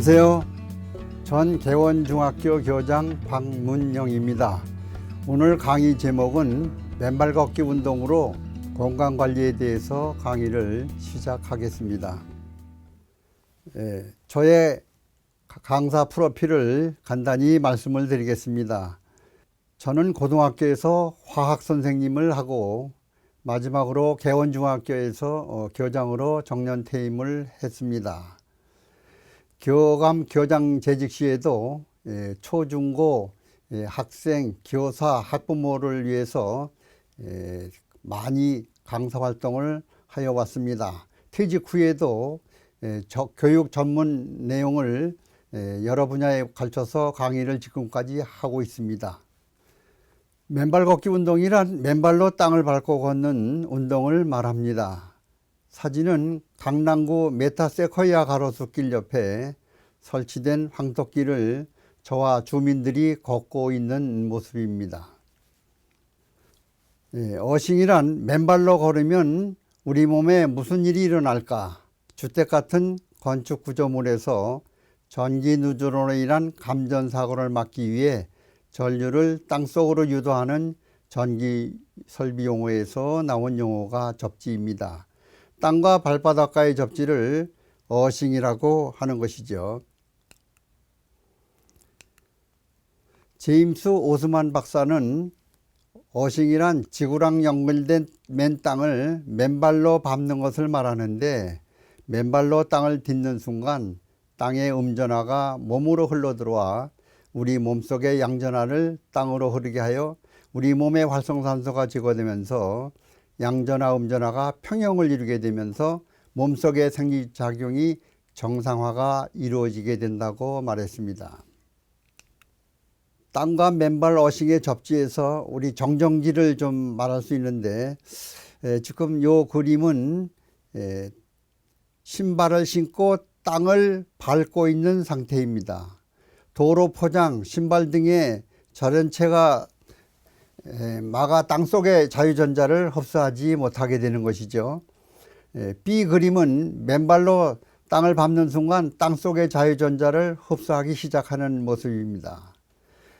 안녕하세요. 전 개원중학교 교장 박문영입니다. 오늘 강의 제목은 맨발 걷기 운동으로 건강관리에 대해서 강의를 시작하겠습니다. 저의 강사 프로필을 간단히 말씀을 드리겠습니다. 저는 고등학교에서 화학 선생님을 하고 마지막으로 개원중학교에서 교장으로 정년 퇴임을 했습니다. 교감 교장 재직 시에도 초중고 학생, 교사, 학부모를 위해서 많이 강사 활동을 하여 왔습니다. 퇴직 후에도 교육 전문 내용을 여러 분야에 걸쳐서 강의를 지금까지 하고 있습니다. 맨발 걷기 운동이란 맨발로 땅을 밟고 걷는 운동을 말합니다. 사진은 강남구 메타세코이아 가로수길 옆에 설치된 황토길을 저와 주민들이 걷고 있는 모습입니다. 어싱이란 맨발로 걸으면 우리 몸에 무슨 일이 일어날까? 주택 같은 건축 구조물에서 전기 누전으로 인한 감전사고를 막기 위해 전류를 땅속으로 유도하는 전기 설비 용어에서 나온 용어가 접지입니다. 땅과 발바닥과의 접지를 어싱이라고 하는 것이죠. 제임스 오스만 박사는 어싱이란 지구랑 연결된 맨 땅을 맨발로 밟는 것을 말하는데, 맨발로 땅을 딛는 순간 땅의 음전화가 몸으로 흘러들어와 우리 몸속의 양전화를 땅으로 흐르게 하여 우리 몸에 활성산소가 제거되면서 양전화, 음전화가 평형을 이루게 되면서 몸속의 생리작용이 정상화가 이루어지게 된다고 말했습니다. 땅과 맨발 어싱의 접지에서 우리 정전기를 좀 말할 수 있는데, 지금 이 그림은 신발을 신고 땅을 밟고 있는 상태입니다. 도로 포장, 신발 등의 절연체가 막아 땅속의 자유전자를 흡수하지 못하게 되는 것이죠. B 그림은 맨발로 땅을 밟는 순간 땅속의 자유전자를 흡수하기 시작하는 모습입니다.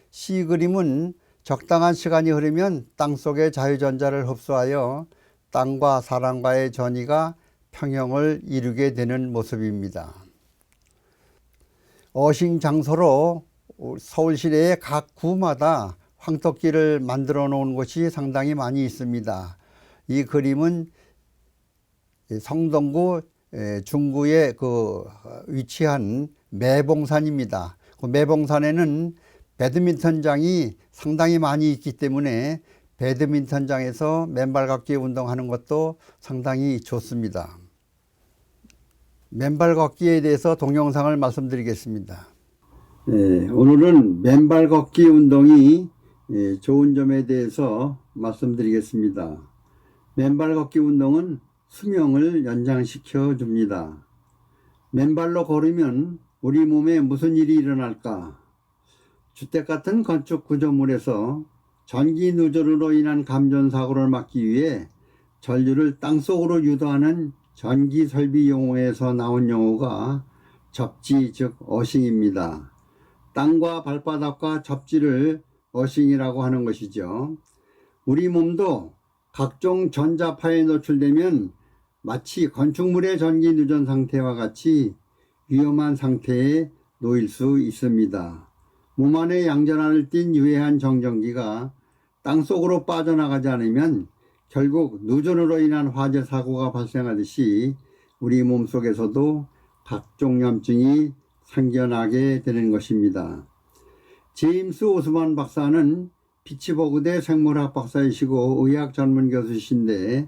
C 그림은 적당한 시간이 흐르면 땅속의 자유전자를 흡수하여 땅과 사람과의 전이가 평형을 이루게 되는 모습입니다. 어싱 장소로 서울 시내의 각 구마다 황토길을 만들어 놓은 곳이 상당히 많이 있습니다. 이 그림은 성동구 중구에 위치한 매봉산입니다. 그 매봉산에는 배드민턴장이 상당히 많이 있기 때문에 배드민턴장에서 맨발 걷기 운동하는 것도 상당히 좋습니다. 맨발 걷기에 대해서 동영상을 말씀드리겠습니다. 오늘은 맨발 걷기 운동이 좋은 점에 대해서 말씀드리겠습니다. 맨발 걷기 운동은 수명을 연장시켜 줍니다. 맨발로 걸으면 우리 몸에 무슨 일이 일어날까? 주택 같은 건축 구조물에서 전기 누전으로 인한 감전사고를 막기 위해 전류를 땅속으로 유도하는 전기 설비 용어에서 나온 용어가 접지, 즉 어싱입니다. 땅과 발바닥과 접지를 어싱이라고 하는 것이죠. 우리 몸도 각종 전자파에 노출되면 마치 건축물의 전기 누전 상태와 같이 위험한 상태에 놓일 수 있습니다. 몸 안에 양전하를 띤 유해한 정전기가 땅속으로 빠져나가지 않으면 결국 누전으로 인한 화재 사고가 발생하듯이 우리 몸속에서도 각종 염증이 생겨나게 되는 것입니다. 제임스 오스만 박사는 피츠버그대 생물학 박사이시고 의학 전문 교수이신데,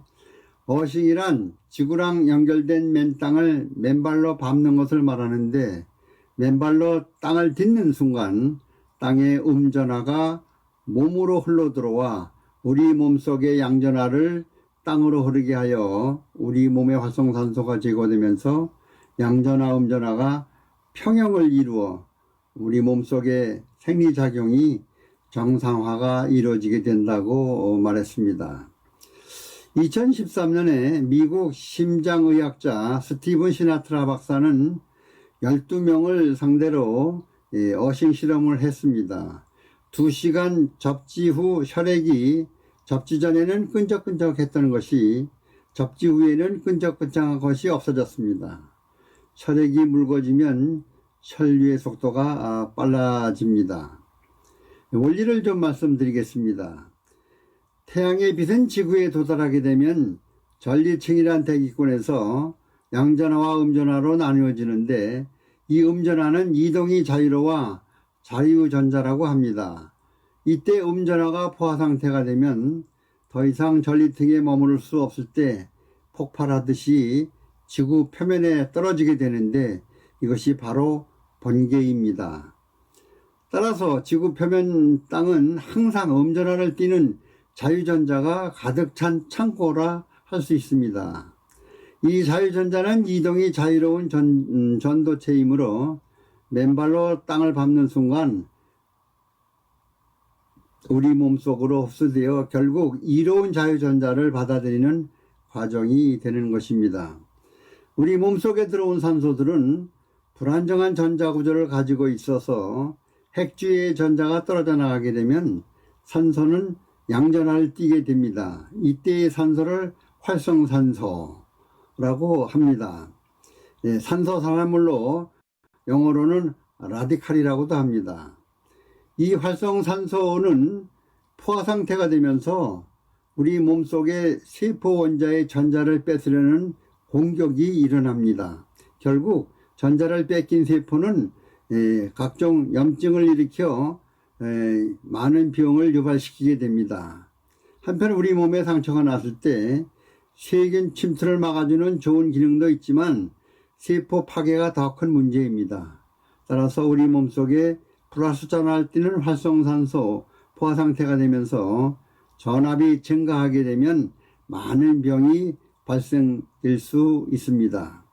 어싱이란 지구랑 연결된 맨 땅을 맨발로 밟는 것을 말하는데, 맨발로 땅을 딛는 순간 땅의 음전화가 몸으로 흘러들어와 우리 몸속의 양전화를 땅으로 흐르게 하여 우리 몸의 활성산소가 제거되면서 양전화, 음전화가 평형을 이루어 우리 몸속의 생리작용이 정상화가 이루어지게 된다고 말했습니다. 2013년에 미국 심장의학자 스티븐 시나트라 박사는 12명을 상대로 어신 실험을 했습니다. 2시간 접지 후 혈액이 접지 전에는 끈적끈적했던 것이 접지 후에는 끈적끈적한 것이 없어졌습니다. 혈액이 묽어지면 혈류의 속도가 빨라집니다. 원리를 좀 말씀드리겠습니다. 태양의 빛은 지구에 도달하게 되면 전리층이란 대기권에서 양전하와 음전하로 나누어지는데, 이 음전하는 이동이 자유로와 자유전자라고 합니다. 이때 음전하가 포화 상태가 되면 더 이상 전리층에 머무를 수 없을 때 폭발하듯이 지구 표면에 떨어지게 되는데, 이것이 바로 번개입니다. 따라서 지구 표면 땅은 항상 음전하를 띠는 자유전자가 가득 찬 창고라 할 수 있습니다. 이 자유전자는 이동이 자유로운 전도체이므로 맨발로 땅을 밟는 순간 우리 몸속으로 흡수되어 결국 이로운 자유전자를 받아들이는 과정이 되는 것입니다. 우리 몸속에 들어온 산소들은 불안정한 전자구조를 가지고 있어서 핵주위의 전자가 떨어져 나가게 되면 산소는 양전하를 띠게 됩니다. 이때의 산소를 활성산소라고 합니다. 산소 산화물로 영어로는 라디칼이라고도 합니다. 이 활성산소는 포화 상태가 되면서 우리 몸속의 세포 원자의 전자를 뺏으려는 공격이 일어납니다. 결국 전자를 뺏긴 세포는 각종 염증을 일으켜 많은 병을 유발시키게 됩니다. 한편 우리 몸에 상처가 났을 때 세균 침투를 막아주는 좋은 기능도 있지만 세포 파괴가 더 큰 문제입니다. 따라서 우리 몸속에 플러스 전하를 띠는 활성산소 포화 상태가 되면서 전압이 증가하게 되면 많은 병이 발생될 수 있습니다.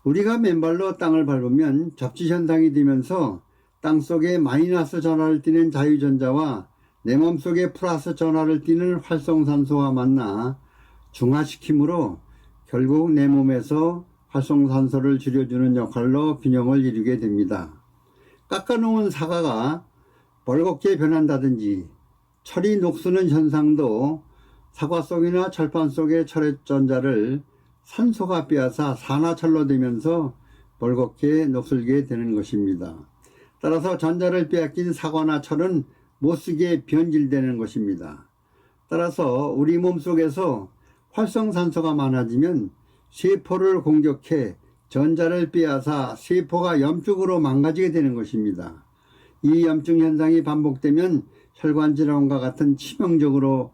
우리가 맨발로 땅을 밟으면 접지 현상이 되면서 땅속에 마이너스 전하를 띠는 자유전자와 내 몸속에 플러스 전하를 띠는 활성산소와 만나 중화시키므로 결국 내 몸에서 활성산소를 줄여주는 역할로 균형을 이루게 됩니다. 깎아놓은 사과가 벌겋게 변한다든지 철이 녹쓰는 현상도 사과 속이나 철판 속의 철의 전자를 산소가 빼앗아 산화철로 되면서 벌겋게 녹슬게 되는 것입니다. 따라서 전자를 빼앗긴 사과나 철은 못쓰게 변질되는 것입니다. 따라서 우리 몸속에서 활성산소가 많아지면 세포를 공격해 전자를 빼앗아 세포가 염증으로 망가지게 되는 것입니다. 이 염증 현상이 반복되면 혈관질환과 같은 치명적으로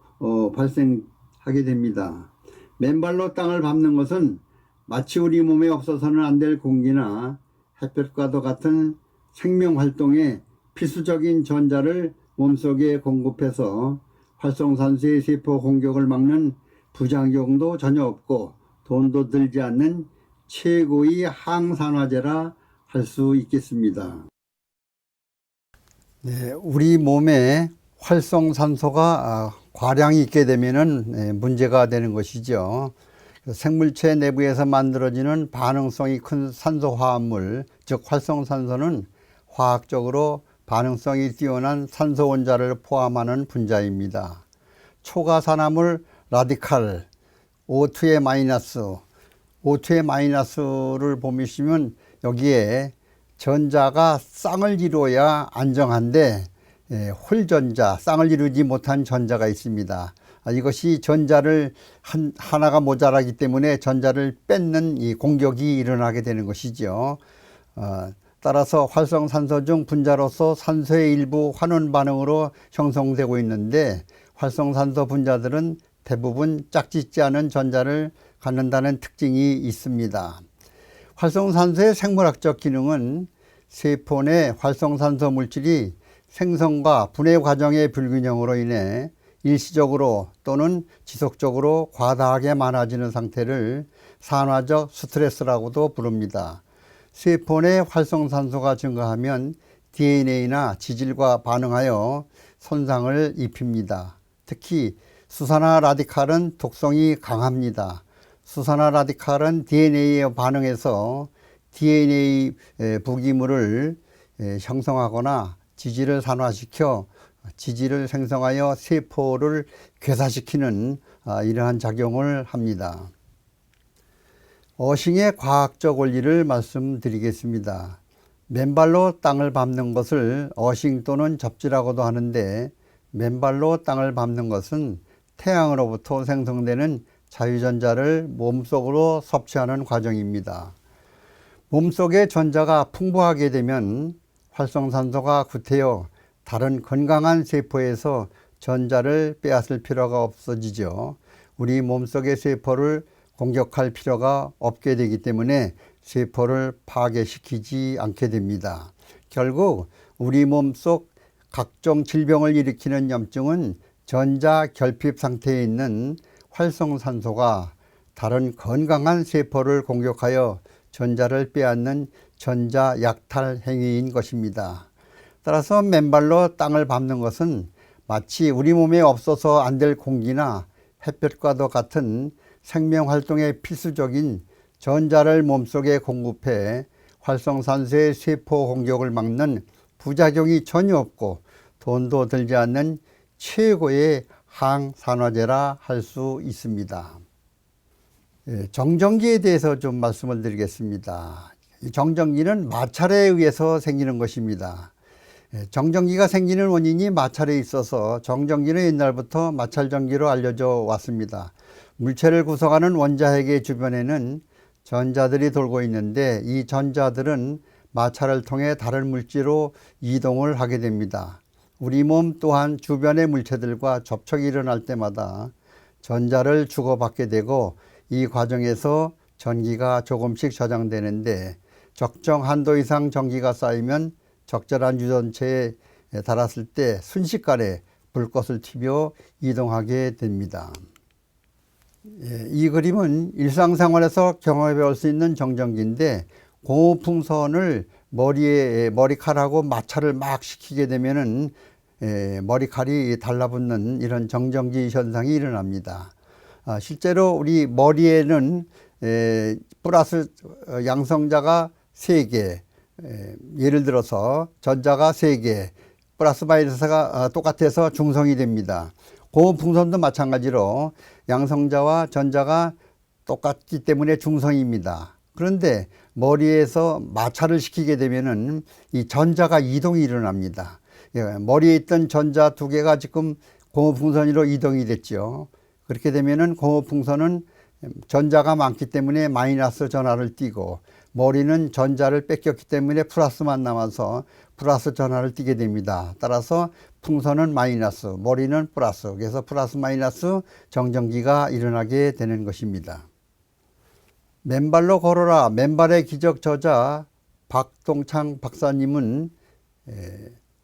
발생하게 됩니다. 맨발로 땅을 밟는 것은 마치 우리 몸에 없어서는 안 될 공기나 햇볕과도 같은 생명활동에 필수적인 전자를 몸속에 공급해서 활성산소의 세포 공격을 막는 부작용도 전혀 없고 돈도 들지 않는 최고의 항산화제라 할 수 있겠습니다. 네, 우리 몸에 활성산소가 과량이 있게 되면은 문제가 되는 것이죠. 생물체 내부에서 만들어지는 반응성이 큰 산소화합물, 즉 활성산소는 화학적으로 반응성이 뛰어난 산소 원자를 포함하는 분자입니다. 초가산화물 라디칼 O2의 마이너스, O2의 마이너스를 보시면 여기에 전자가 쌍을 이루어야 안정한데 홀전자, 쌍을 이루지 못한 전자가 있습니다. 이것이 전자를 하나가 모자라기 때문에 전자를 뺏는 이 공격이 일어나게 되는 것이죠. 따라서 활성산소 중 분자로서 산소의 일부 환원 반응으로 형성되고 있는데 활성산소 분자들은 대부분 짝짓지 않은 전자를 갖는다는 특징이 있습니다. 활성산소의 생물학적 기능은 세포 내 활성산소 물질이 생성과 분해 과정의 불균형으로 인해 일시적으로 또는 지속적으로 과다하게 많아지는 상태를 산화적 스트레스라고도 부릅니다. 세포 내 활성산소가 증가하면 DNA나 지질과 반응하여 손상을 입힙니다. 특히 수산화 라디칼은 독성이 강합니다. 수산화 라디칼은 DNA에 반응해서 DNA 부기물을 형성하거나 지질을 산화시켜 지질을 생성하여 세포를 괴사시키는 이러한 작용을 합니다. 어싱의 과학적 원리를 말씀드리겠습니다. 맨발로 땅을 밟는 것을 어싱 또는 접지라고도 하는데, 맨발로 땅을 밟는 것은 태양으로부터 생성되는 자유전자를 몸속으로 섭취하는 과정입니다. 몸속의 전자가 풍부하게 되면 활성산소가 구태여 다른 건강한 세포에서 전자를 빼앗을 필요가 없어지죠. 우리 몸속의 세포를 공격할 필요가 없게 되기 때문에 세포를 파괴시키지 않게 됩니다. 결국 우리 몸속 각종 질병을 일으키는 염증은 전자 결핍 상태에 있는 활성산소가 다른 건강한 세포를 공격하여 전자를 빼앗는 전자 약탈 행위인 것입니다. 따라서 맨발로 땅을 밟는 것은 마치 우리 몸에 없어서 안 될 공기나 햇볕과도 같은 생명활동에 필수적인 전자를 몸속에 공급해 활성산소의 세포 공격을 막는 부작용이 전혀 없고 돈도 들지 않는 최고의 항산화제라 할 수 있습니다. 정전기에 대해서 좀 말씀을 드리겠습니다. 정전기는 마찰에 의해서 생기는 것입니다. 정전기가 생기는 원인이 마찰에 있어서 정전기는 옛날부터 마찰전기로 알려져 왔습니다. 물체를 구성하는 원자핵의 주변에는 전자들이 돌고 있는데, 이 전자들은 마찰을 통해 다른 물질로 이동을 하게 됩니다. 우리 몸 또한 주변의 물체들과 접촉이 일어날 때마다 전자를 주고받게 되고, 이 과정에서 전기가 조금씩 저장되는데, 적정 한도 이상 전기가 쌓이면 적절한 유전체에 달았을 때 순식간에 불꽃을 튀며 이동하게 됩니다. 이 그림은 일상생활에서 경험해 볼 수 있는 정전기인데, 고풍선을 머리카락하고 마찰을 막 시키게 되면은 머리칼이 달라붙는 이런 정전기 현상이 일어납니다. 실제로 우리 머리에는 플러스 양성자가 3개, 예를 들어서 전자가 3개, 플러스 마이너스가 똑같아서 중성이 됩니다. 고음풍선도 마찬가지로 양성자와 전자가 똑같기 때문에 중성입니다. 그런데 머리에서 마찰을 시키게 되면은 이 전자가 이동이 일어납니다. 머리에 있던 전자 2개가 지금 고음풍선으로 이동이 됐죠. 그렇게 되면은 고음풍선은 전자가 많기 때문에 마이너스 전하를 띠고, 머리는 전자를 뺏겼기 때문에 플러스만 남아서 플러스 전하를 띠게 됩니다. 따라서 풍선은 마이너스, 머리는 플러스, 그래서 플러스 마이너스 정전기가 일어나게 되는 것입니다. 맨발로 걸어라, 맨발의 기적 저자 박동창 박사님은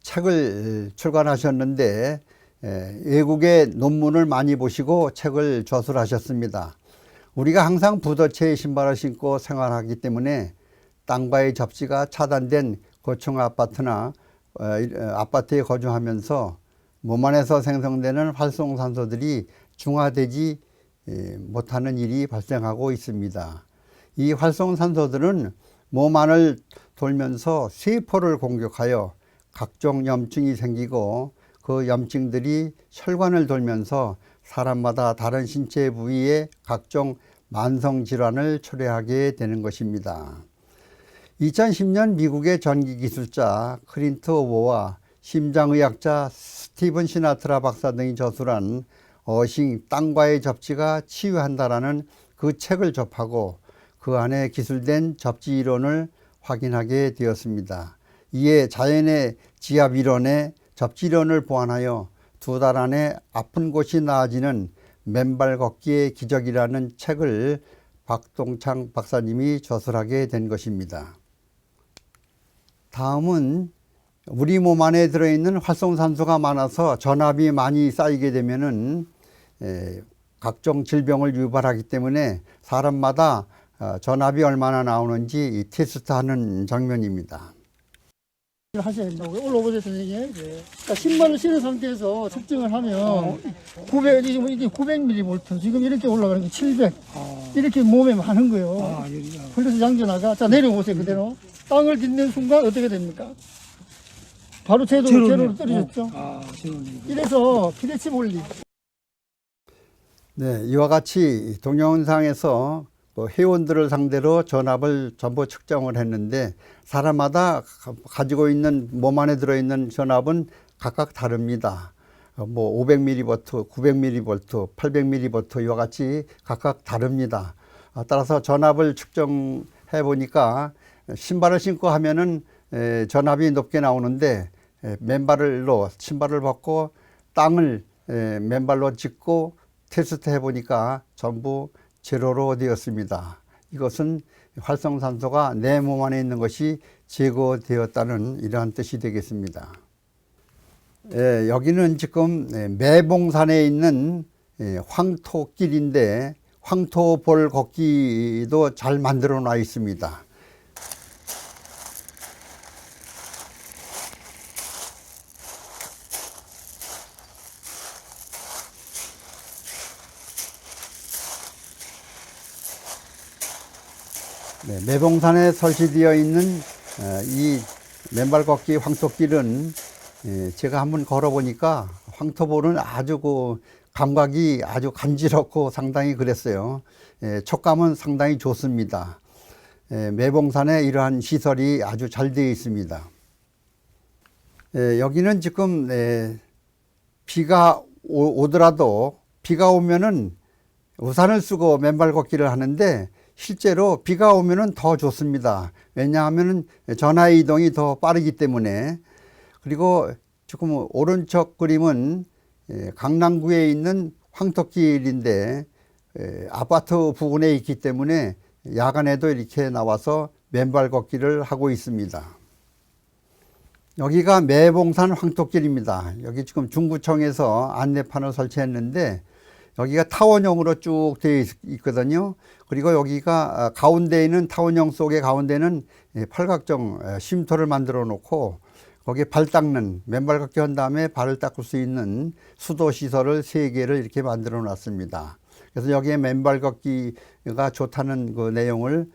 책을 출간하셨는데, 외국의 논문을 많이 보시고 책을 저술하셨습니다. 우리가 항상 부더체에 신발을 신고 생활하기 때문에 땅과의 접지가 차단된 고층 아파트나 아파트에 거주하면서 몸 안에서 생성되는 활성산소들이 중화되지 못하는 일이 발생하고 있습니다. 이 활성산소들은 몸 안을 돌면서 세포를 공격하여 각종 염증이 생기고, 그 염증들이 혈관을 돌면서 사람마다 다른 신체 부위에 각종 만성질환을 초래하게 되는 것입니다. 2010년 미국의 전기기술자 클린트 오버와 심장의학자 스티븐 시나트라 박사 등이 저술한 어싱 땅과의 접지가 치유한다라는 그 책을 접하고 그 안에 기술된 접지 이론을 확인하게 되었습니다. 이에 자연의 지압 이론에 접지 이론을 보완하여 2달 안에 아픈 곳이 나아지는 맨발 걷기의 기적이라는 책을 박동창 박사님이 저술하게 된 것입니다. 다음은 우리 몸 안에 들어있는 활성산소가 많아서 전압이 많이 쌓이게 되면은 각종 질병을 유발하기 때문에 사람마다 전압이 얼마나 나오는지 테스트하는 장면입니다. 하셔야 된다고. 올라오보세요, 선생님. 그러니까 신발을 신은 상태에서 측정을 하면 900, 지금 이게 900mV, 지금 이렇게 올라가는 게 700. 이렇게 몸에 많은 거예요. 그래서 양전화가, 자, 내려오세요, 그대로. 땅을 딛는 순간 어떻게 됩니까? 바로 제로로 떨어졌죠. 이래서 기대치 원리. 네, 이와 같이 동영상에서 회원들을 상대로 전압을 전부 측정을 했는데 사람마다 가지고 있는 몸 안에 들어있는 전압은 각각 다릅니다. 뭐 500mV, 900mV, 800mV 이와 같이 각각 다릅니다. 따라서 전압을 측정해 보니까 신발을 신고 하면은 전압이 높게 나오는데 맨발로 신발을 벗고 땅을 맨발로 짚고 테스트 해 보니까 전부 제로로 되었습니다. 이것은 활성산소가 내 몸 안에 있는 것이 제거되었다는 이러한 뜻이 되겠습니다. 여기는 지금 매봉산에 있는 황토길인데 황토볼 걷기도 잘 만들어 놔 있습니다. 네, 매봉산에 설치되어 있는 이 맨발 걷기 황토길은 제가 한번 걸어보니까 황토볼은 아주 감각이 아주 간지럽고 상당히 그랬어요. 촉감은 상당히 좋습니다. 매봉산에 이러한 시설이 아주 잘 되어 있습니다. 여기는 지금 비가 오더라도 비가 오면은 우산을 쓰고 맨발 걷기를 하는데 실제로 비가 오면은 더 좋습니다. 왜냐하면 전화 이동이 더 빠르기 때문에. 그리고 지금 오른쪽 그림은 강남구에 있는 황토길인데 아파트 부근에 있기 때문에 야간에도 이렇게 나와서 맨발 걷기를 하고 있습니다. 여기가 매봉산 황토길입니다. 여기 지금 중구청에서 안내판을 설치했는데 여기가 타원형으로 쭉 되어 있거든요. 그리고 여기가 가운데 있는 타원형 속의 가운데는 팔각정 쉼터를 만들어 놓고 거기에 발 닦는 맨발 걷기 한 다음에 발을 닦을 수 있는 수도 시설을 3개를 이렇게 만들어 놨습니다. 그래서 여기에 맨발 걷기가 좋다는 그 내용을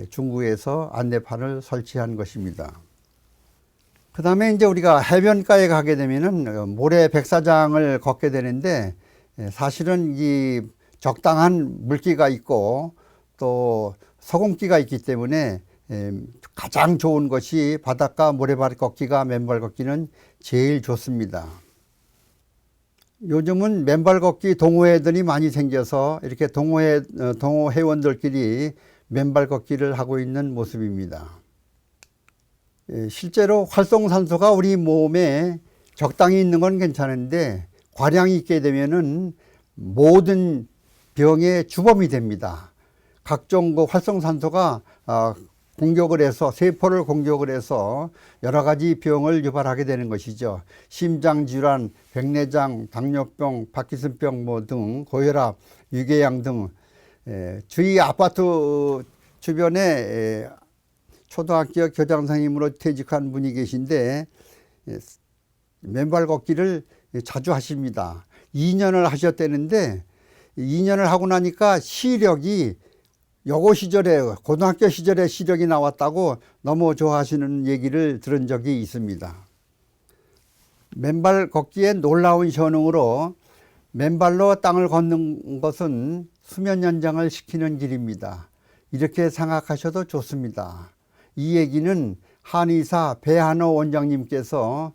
중구에서 안내판을 설치한 것입니다. 그 다음에 이제 우리가 해변가에 가게 되면은 모래 백사장을 걷게 되는데 사실은 이 적당한 물기가 있고 또 소금기가 있기 때문에 가장 좋은 것이 바닷가 모래발 걷기가 맨발 걷기는 제일 좋습니다. 요즘은 맨발 걷기 동호회들이 많이 생겨서 이렇게 동호 회원들끼리 맨발 걷기를 하고 있는 모습입니다. 실제로 활성산소가 우리 몸에 적당히 있는 건 괜찮은데 과량이 있게 되면은 모든 병의 주범이 됩니다. 각종 그 활성산소가 공격을 해서 세포를 공격을 해서 여러 가지 병을 유발하게 되는 것이죠. 심장질환, 백내장, 당뇨병, 파킨슨병 뭐 등 고혈압, 유궤양 등 저희 아파트 주변에 초등학교 교장 선생님으로 퇴직한 분이 계신데 맨발 걷기를 자주 하십니다. 2년을 하셨다는데 2년을 하고 나니까 시력이 여고 시절에 고등학교 시절에 시력이 나왔다고 너무 좋아하시는 얘기를 들은 적이 있습니다. 맨발 걷기의 놀라운 효능으로 맨발로 땅을 걷는 것은 수면 연장을 시키는 길입니다. 이렇게 생각하셔도 좋습니다. 이 얘기는 한의사 배한호 원장님께서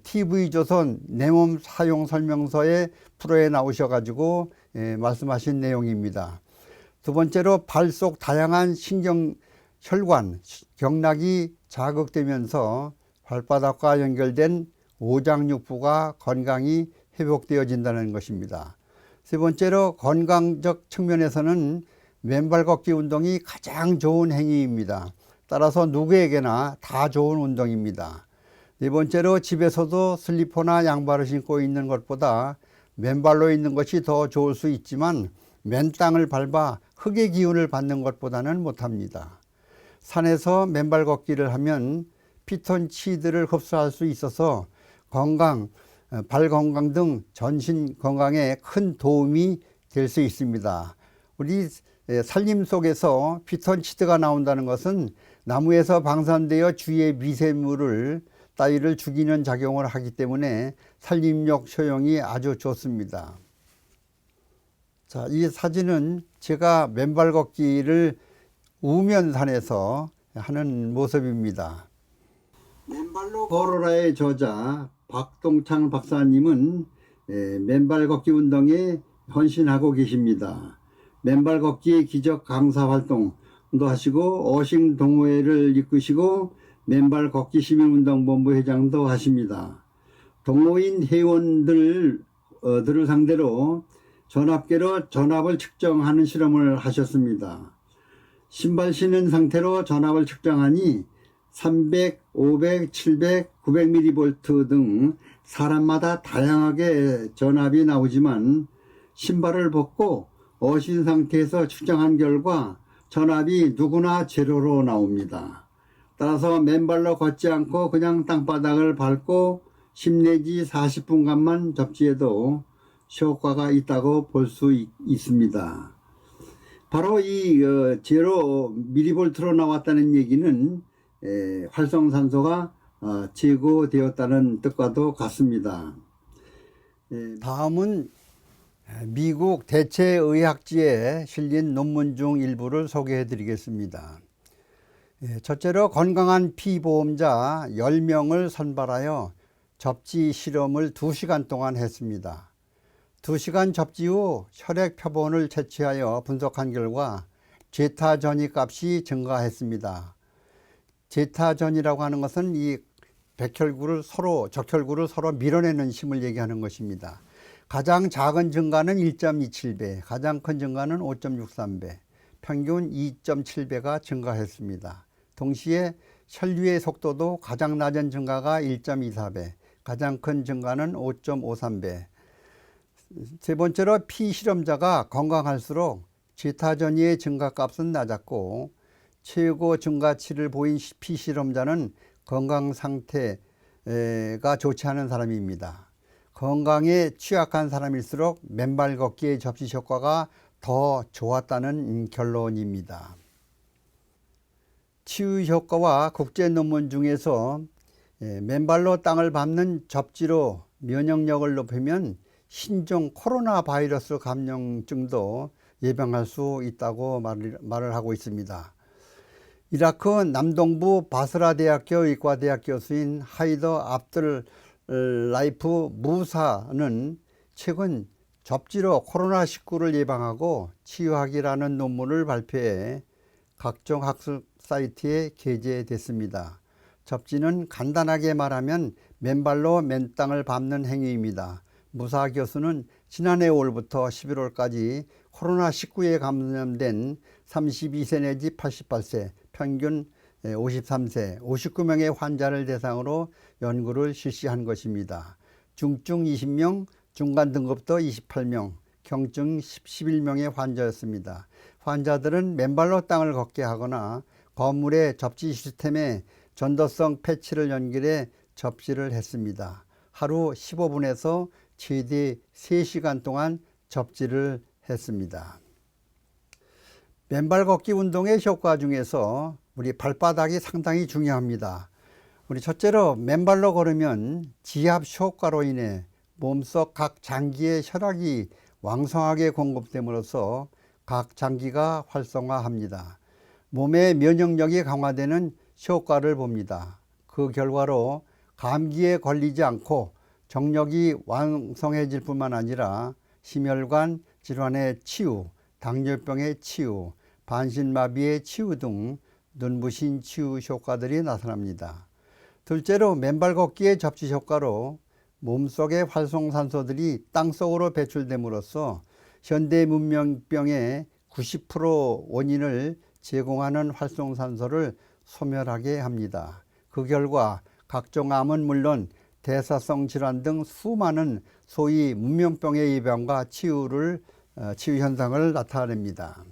TV조선 내 몸 사용 설명서의 프로에 나오셔가지고 말씀하신 내용입니다. 두 번째로 발 속 다양한 신경, 혈관, 경락이 자극되면서 발바닥과 연결된 오장육부가 건강히 회복되어진다는 것입니다. 세 번째로 건강적 측면에서는 맨발 걷기 운동이 가장 좋은 행위입니다. 따라서 누구에게나 다 좋은 운동입니다. 네 번째로 집에서도 슬리퍼나 양발을 신고 있는 것보다 맨발로 있는 것이 더 좋을 수 있지만 맨 땅을 밟아 흙의 기운을 받는 것보다는 못합니다. 산에서 맨발 걷기를 하면 피톤치드를 흡수할 수 있어서 건강, 발 건강 등 전신 건강에 큰 도움이 될 수 있습니다. 우리 살림 속에서 피톤치드가 나온다는 것은 나무에서 방산되어 주위의 미생물을 따위를 죽이는 작용을 하기 때문에 살림욕 효용이 아주 좋습니다. 자, 이 사진은 제가 맨발 걷기를 우면산에서 하는 모습입니다. 맨발로 걸어라의 저자 박동창 박사님은 맨발 걷기 운동에 헌신하고 계십니다. 맨발 걷기 기적 강사 활동도 하시고 어싱 동호회를 이끄시고 맨발 걷기 시민운동본부 회장도 하십니다. 동호인 회원들을 상대로 전압계로 전압을 측정하는 실험을 하셨습니다. 신발 신은 상태로 전압을 측정하니 300, 500, 700, 900mV 등 사람마다 다양하게 전압이 나오지만 신발을 벗고 어신 상태에서 측정한 결과 전압이 누구나 제로로 나옵니다. 따라서 맨발로 걷지 않고 그냥 땅바닥을 밟고 10 내지 40분간만 접지해도 효과가 있다고 볼 수 있습니다. 바로 이 제로 미리볼트로 나왔다는 얘기는 활성산소가 제거되었다는 뜻과도 같습니다. 다음은 미국 대체의학지에 실린 논문 중 일부를 소개해 드리겠습니다. 첫째로 건강한 피보험자 10명을 선발하여 접지 실험을 2시간 동안 했습니다. 2시간 접지 후 혈액 표본을 채취하여 분석한 결과 제타전이 값이 증가했습니다. 제타전이라고 하는 것은 이 적혈구를 서로 밀어내는 힘을 얘기하는 것입니다. 가장 작은 증가는 1.27배, 가장 큰 증가는 5.63배, 평균 2.7배가 증가했습니다. 동시에 혈류의 속도도 가장 낮은 증가가 1.24배, 가장 큰 증가는 5.53배. 세 번째로 피실험자가 건강할수록 제타전이의 증가값은 낮았고 최고 증가치를 보인 피실험자는 건강 상태가 좋지 않은 사람입니다. 건강에 취약한 사람일수록 맨발 걷기의 접시 효과가 더 좋았다는 결론입니다. 치유 효과와 국제 논문 중에서 맨발로 땅을 밟는 접지로 면역력을 높이면 신종 코로나 바이러스 감염증도 예방할 수 있다고 말을 하고 있습니다. 이라크 남동부 바스라 대학교 의과대학 교수인 하이더 압들 라이프 무사는 최근 접지로 코로나19를 예방하고 치유하기라는 논문을 발표해 각종 학술 사이트에 게재됐습니다. 접지는 간단하게 말하면 맨발로 맨 땅을 밟는 행위입니다. 무사 교수는 지난해 5월부터 11월까지 코로나19에 감염된 32세 내지 88세, 평균 53세, 59명의 환자를 대상으로 연구를 실시한 것입니다. 중증 20명, 중간 등급도 28명, 경증 11명의 환자였습니다. 환자들은 맨발로 땅을 걷게 하거나 건물의 접지 시스템에 전도성 패치를 연결해 접지를 했습니다. 하루 15분에서 최대 3시간 동안 접지를 했습니다. 맨발 걷기 운동의 효과 중에서 우리 발바닥이 상당히 중요합니다. 우리 첫째로 맨발로 걸으면 지압 효과로 인해 몸속 각 장기에 혈액이 왕성하게 공급됨으로써 각 장기가 활성화합니다. 몸의 면역력이 강화되는 효과를 봅니다. 그 결과로 감기에 걸리지 않고 정력이 왕성해질 뿐만 아니라 심혈관 질환의 치유, 당뇨병의 치유, 반신마비의 치유 등 눈부신 치유 효과들이 나타납니다. 둘째로 맨발 걷기의 접지 효과로 몸속의 활성산소들이 땅속으로 배출됨으로써 현대 문명병의 90% 원인을 제공하는 활성산소를 소멸하게 합니다. 그 결과 각종 암은 물론 대사성 질환 등 수많은 소위 문명병의 예방과 치유 현상을 나타냅니다.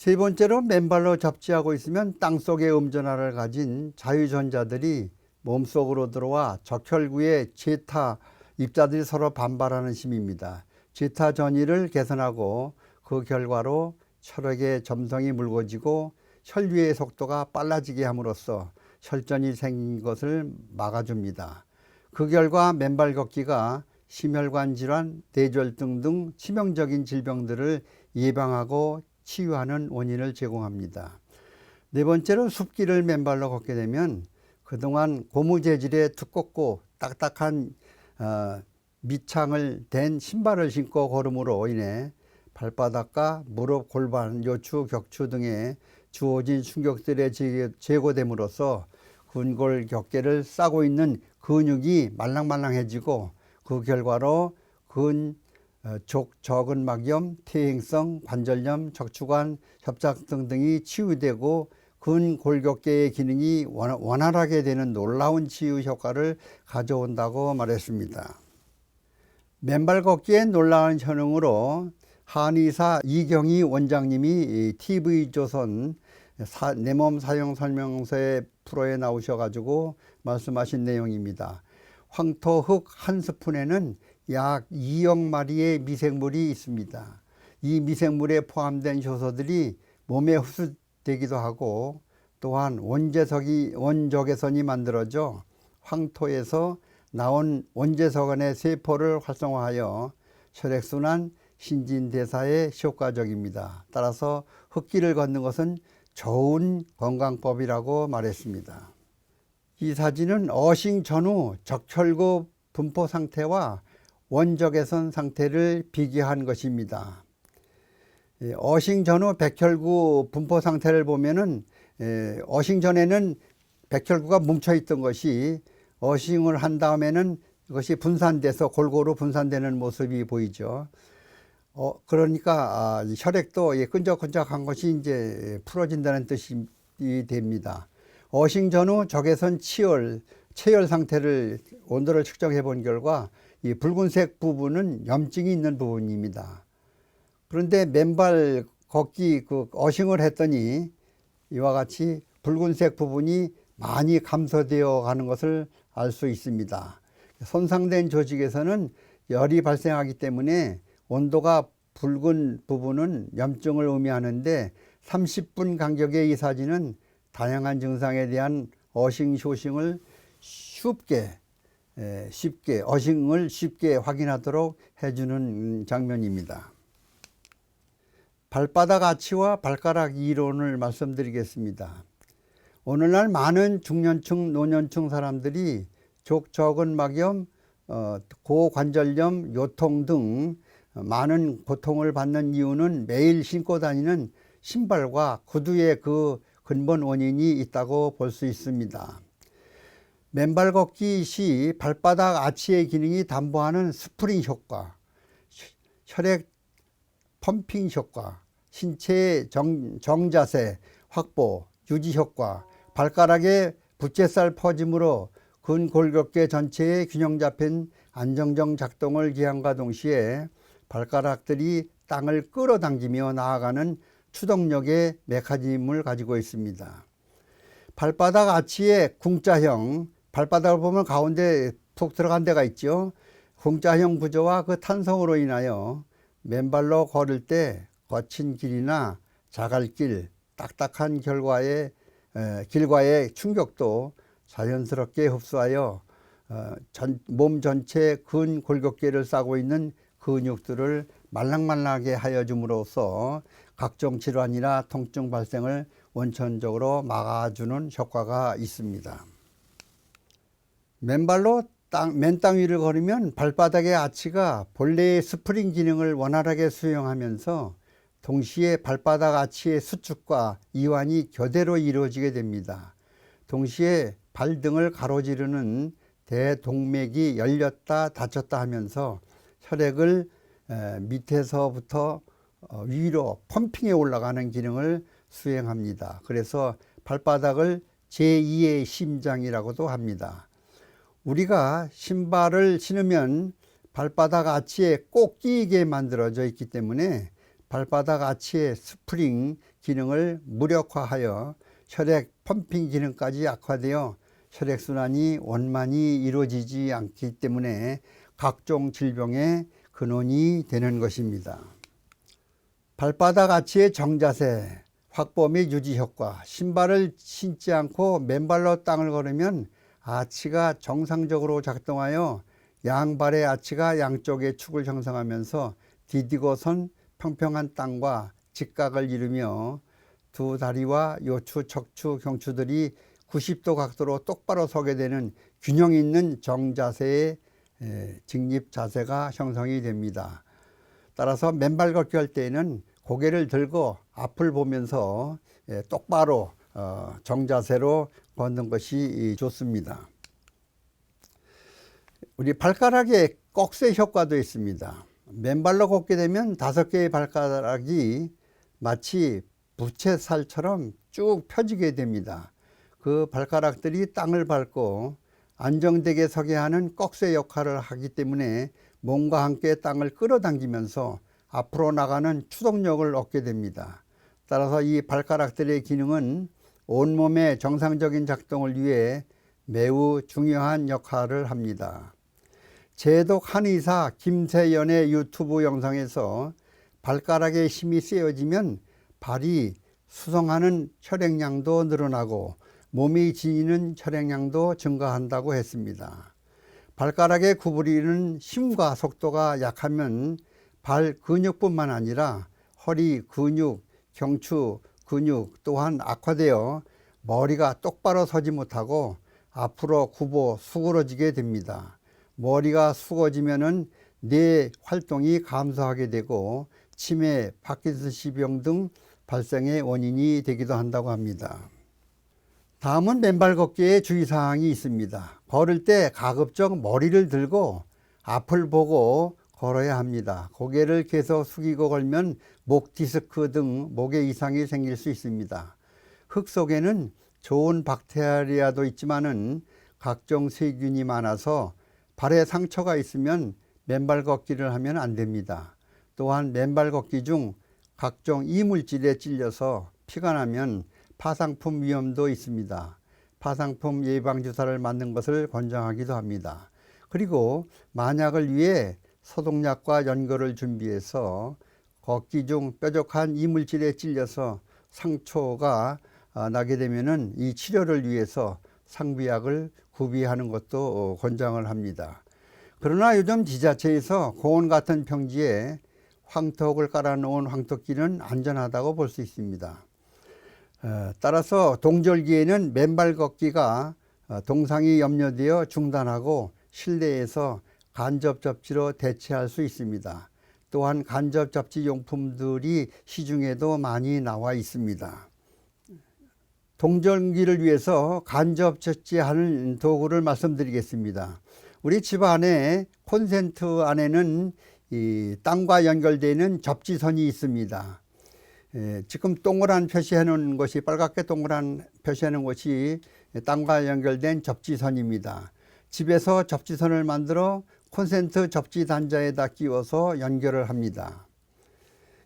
세 번째로 맨발로 접지하고 있으면 땅속에 음전하를 가진 자유전자들이 몸속으로 들어와 적혈구의 제타 입자들이 서로 반발하는 힘입니다. 제타 전이를 개선하고 그 결과로 혈액의 점성이 묽어지고 혈류의 속도가 빨라지게 함으로써 혈전이 생긴 것을 막아줍니다. 그 결과 맨발 걷기가 심혈관 질환, 뇌졸중 등 치명적인 질병들을 예방하고 치유하는 원인을 제공합니다. 네 번째로 숲길을 맨발로 걷게 되면 그동안 고무 재질의 두껍고 딱딱한 밑창을 댄 신발을 신고 걸음으로 인해 발바닥과 무릎, 골반, 요추, 격추 등에 주어진 충격들에 제거됨으로써 근골 격계를 싸고 있는 근육이 말랑말랑해지고 그 결과로 적은막염, 퇴행성, 관절염, 척추관 협착증 등이 치유되고 근골격계의 기능이 원활하게 되는 놀라운 치유 효과를 가져온다고 말했습니다. 맨발 걷기의 놀라운 효능으로 한의사 이경희 원장님이 TV조선 내 몸 사용 설명서의 프로에 나오셔가지고 말씀하신 내용입니다. 황토흙 한 스푼에는 약 2억 마리의 미생물이 있습니다. 이 미생물에 포함된 효소들이 몸에 흡수되기도 하고 또한 원적외선이 만들어져 황토에서 나온 원적외선의 세포를 활성화하여 혈액순환, 신진대사에 효과적입니다. 따라서 흙길을 걷는 것은 좋은 건강법이라고 말했습니다. 이 사진은 어싱 전후 적혈구 분포 상태와 원적외선 상태를 비교한 것입니다. 어싱 전후 백혈구 분포 상태를 보면은 어싱 전에는 백혈구가 뭉쳐 있던 것이 어싱을 한 다음에는 이것이 분산돼서 골고루 분산되는 모습이 보이죠. 그러니까 혈액도 끈적끈적한 것이 이제 풀어진다는 뜻이 됩니다. 어싱 전후 적외선 체열 상태를 온도를 측정해 본 결과 이 붉은색 부분은 염증이 있는 부분입니다. 그런데 맨발 걷기 어싱을 했더니 이와 같이 붉은색 부분이 많이 감소되어 가는 것을 알 수 있습니다. 손상된 조직에서는 열이 발생하기 때문에 온도가 붉은 부분은 염증을 의미하는데 30분 간격의 이 사진은 다양한 증상에 대한 어싱 효싱을 어싱을 쉽게 확인하도록 해주는 장면입니다. 발바닥 아치와 발가락 이론을 말씀드리겠습니다. 오늘날 많은 중년층, 노년층 사람들이 적은막염, 고관절염, 요통 등 많은 고통을 받는 이유는 매일 신고 다니는 신발과 구두의 그 근본 원인이 있다고 볼 수 있습니다. 맨발 걷기 시 발바닥 아치의 기능이 담보하는 스프링 효과, 혈액 펌핑 효과, 신체의 정자세 확보, 유지 효과, 발가락의 부채살 퍼짐으로 근골격계 전체의 균형 잡힌 안정적 작동을 기함과 동시에 발가락들이 땅을 끌어당기며 나아가는 추동력의 메커니즘을 가지고 있습니다. 발바닥 아치의 궁자형, 발바닥을 보면 가운데 푹 들어간 데가 있죠. 궁자형 구조와 그 탄성으로 인하여 맨발로 걸을 때 거친 길이나 자갈길, 딱딱한 길과의 충격도 자연스럽게 흡수하여 몸 전체 근골격계를 싸고 있는 근육들을 말랑말랑하게 하여 줌으로써 각종 질환이나 통증 발생을 원천적으로 막아주는 효과가 있습니다. 맨발로 맨 땅 위를 걸으면 발바닥의 아치가 본래의 스프링 기능을 원활하게 수행하면서 동시에 발바닥 아치의 수축과 이완이 교대로 이루어지게 됩니다. 동시에 발등을 가로지르는 대동맥이 열렸다 닫혔다 하면서 혈액을 밑에서부터 위로 펌핑해 올라가는 기능을 수행합니다. 그래서 발바닥을 제2의 심장이라고도 합니다. 우리가 신발을 신으면 발바닥 아치에 꼭 끼이게 만들어져 있기 때문에 발바닥 아치의 스프링 기능을 무력화하여 혈액 펌핑 기능까지 악화되어 혈액순환이 원만히 이루어지지 않기 때문에 각종 질병의 근원이 되는 것입니다. 발바닥 아치의 정자세, 확보 및 유지 효과. 신발을 신지 않고 맨발로 땅을 걸으면 아치가 정상적으로 작동하여 양발의 아치가 양쪽의 축을 형성하면서 디디고선 평평한 땅과 직각을 이루며 두 다리와 요추, 척추, 경추들이 90도 각도로 똑바로 서게 되는 균형 있는 정자세의 직립 자세가 형성이 됩니다. 따라서 맨발 걷기 할 때에는 고개를 들고 앞을 보면서 똑바로 정자세로 걷는 것이 좋습니다. 우리 발가락에 꺽쇠 효과도 있습니다. 맨발로 걷게 되면 5개의 발가락이 마치 부채살처럼 쭉 펴지게 됩니다. 그 발가락들이 땅을 밟고 안정되게 서게 하는 꺽쇠 역할을 하기 때문에 몸과 함께 땅을 끌어당기면서 앞으로 나가는 추동력을 얻게 됩니다. 따라서 이 발가락들의 기능은 온몸의 정상적인 작동을 위해 매우 중요한 역할을 합니다. 제독 한의사 김세연의 유튜브 영상에서 발가락에 힘이 세어지면 발이 수송하는 혈액량도 늘어나고 몸이 지니는 혈액량도 증가한다고 했습니다. 발가락에 구부리는 힘과 속도가 약하면 발 근육뿐만 아니라 허리 근육, 경추 근육 또한 악화되어 머리가 똑바로 서지 못하고 앞으로 굽어 수그러지게 됩니다. 머리가 숙어지면은 뇌 활동이 감소하게 되고 치매, 파킨슨병 등 발생의 원인이 되기도 한다고 합니다. 다음은 맨발 걷기에 주의사항이 있습니다. 걸을 때 가급적 머리를 들고 앞을 보고 걸어야 합니다. 고개를 계속 숙이고 걸면 목 디스크 등 목에 이상이 생길 수 있습니다. 흙 속에는 좋은 박테리아도 있지만은 각종 세균이 많아서 발에 상처가 있으면 맨발 걷기를 하면 안 됩니다. 또한 맨발 걷기 중 각종 이물질에 찔려서 피가 나면 파상품 위험도 있습니다. 파상품 예방 주사를 맞는 것을 권장하기도 합니다. 그리고 만약을 위해 소독약과 연고를 준비해서 걷기 중 뾰족한 이물질에 찔려서 상처가 나게 되면은 이 치료를 위해서 상비약을 구비하는 것도 권장을 합니다. 그러나 요즘 지자체에서 공원 같은 평지에 황토를 깔아놓은 황토길은 안전하다고 볼 수 있습니다. 따라서 동절기에는 맨발 걷기가 동상이 염려되어 중단하고 실내에서 간접 접지로 대체할 수 있습니다. 또한 간접 접지 용품들이 시중에도 많이 나와 있습니다. 동절기를 위해서 간접 접지하는 도구를 말씀드리겠습니다. 우리 집 안에 콘센트 안에는 이 땅과 연결되는 접지선이 있습니다. 지금 동그란 표시해 놓은 것이 빨갛게 동그란 표시해 놓은 것이 땅과 연결된 접지선입니다. 집에서 접지선을 만들어 콘센트 접지 단자에다 끼워서 연결을 합니다.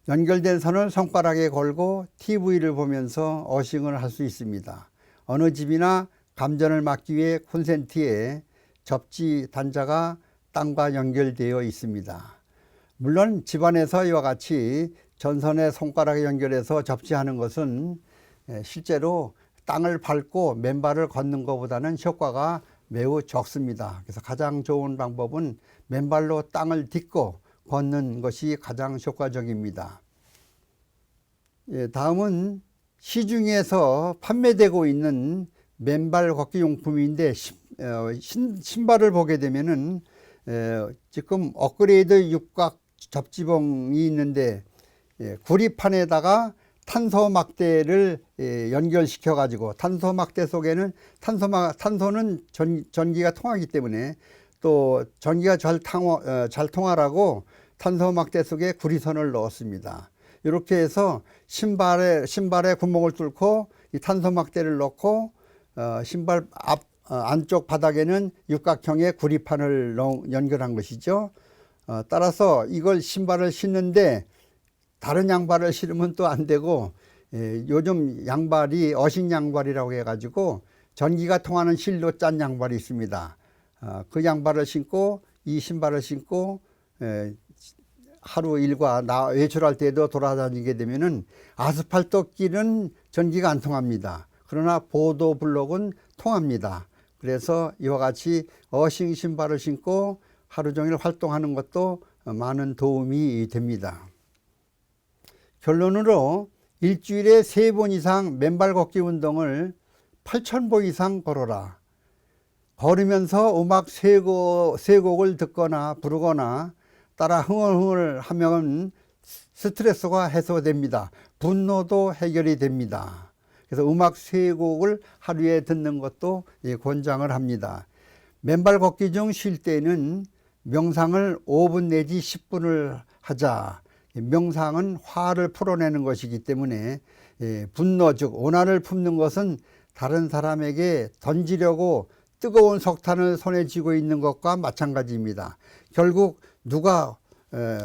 연결된 선을 손가락에 걸고 TV를 보면서 어싱을 할 수 있습니다. 어느 집이나 감전을 막기 위해 콘센트에 접지 단자가 땅과 연결되어 있습니다. 물론 집안에서 이와 같이 전선에 손가락에 연결해서 접지하는 것은 실제로 땅을 밟고 맨발을 걷는 것보다는 효과가 매우 적습니다. 그래서 가장 좋은 방법은 맨발로 땅을 딛고 걷는 것이 가장 효과적입니다. 다음은 시중에서 판매되고 있는 맨발 걷기 용품인데 신발을 보게 되면은 지금 업그레이드 육각 접지봉이 있는데 구리판에다가 탄소 막대를 연결시켜 가지고 탄소 막대 속에는 탄소는 전기가 통하기 때문에 또 전기가 잘 통하라고 탄소 막대 속에 구리선을 넣었습니다. 이렇게 해서 신발에 구멍을 뚫고 이 탄소 막대를 넣고 신발 안쪽 바닥에는 육각형의 구리판을 연결한 것이죠. 따라서 이걸 신발을 신는데 다른 양발을 신으면 또 안 되고, 요즘 양발이 어식 양발이라고 해가지고 전기가 통하는 실로 짠 양발이 있습니다. 그 양발을 신고 이 신발을 신고 하루 일과 외출할 때도 돌아다니게 되면은 아스팔트 길은 전기가 안 통합니다. 그러나 보도 블록은 통합니다. 그래서 이와 같이 어싱 신발을 신고 하루 종일 활동하는 것도 많은 도움이 됩니다. 결론으로 일주일에 3번 이상 맨발 걷기 운동을 8,000보 이상 걸어라. 걸으면서 음악 3곡을 듣거나 부르거나 따라 흥얼흥얼 하면 스트레스가 해소됩니다. 분노도 해결이 됩니다. 그래서 음악 3곡을 하루에 듣는 것도 권장을 합니다. 맨발 걷기 중 쉴 때는 명상을 5분 내지 10분을 하자. 명상은 화를 풀어내는 것이기 때문에 분노 즉 오난을 품는 것은 다른 사람에게 던지려고 뜨거운 석탄을 손에 쥐고 있는 것과 마찬가지입니다. 결국 누가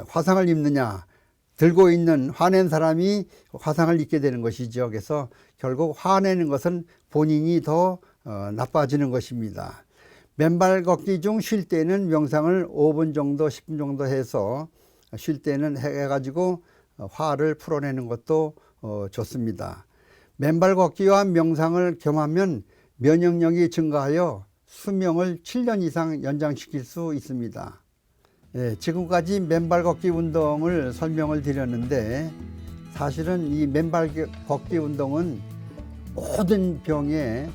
화상을 입느냐, 들고 있는 화낸 사람이 화상을 입게 되는 것이죠. 그래서 결국 화내는 것은 본인이 더 나빠지는 것입니다. 맨발 걷기 중 쉴 때는 명상을 5분 정도 10분 정도 해서 쉴 때는 해가지고 화를 풀어내는 것도 좋습니다. 맨발 걷기와 명상을 겸하면 면역력이 증가하여 수명을 7년 이상 연장시킬 수 있습니다. 지금까지 맨발 걷기 운동을 설명을 드렸는데 사실은 이 맨발 걷기 운동은 모든 병의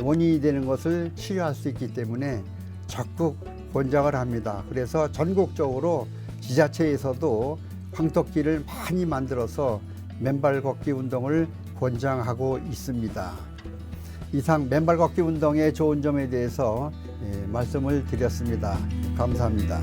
원인이 되는 것을 치료할 수 있기 때문에 적극 권장을 합니다. 그래서 전국적으로 지자체에서도 황토길을 많이 만들어서 맨발 걷기 운동을 권장하고 있습니다. 이상 맨발 걷기 운동의 좋은 점에 대해서 말씀을 드렸습니다. 감사합니다.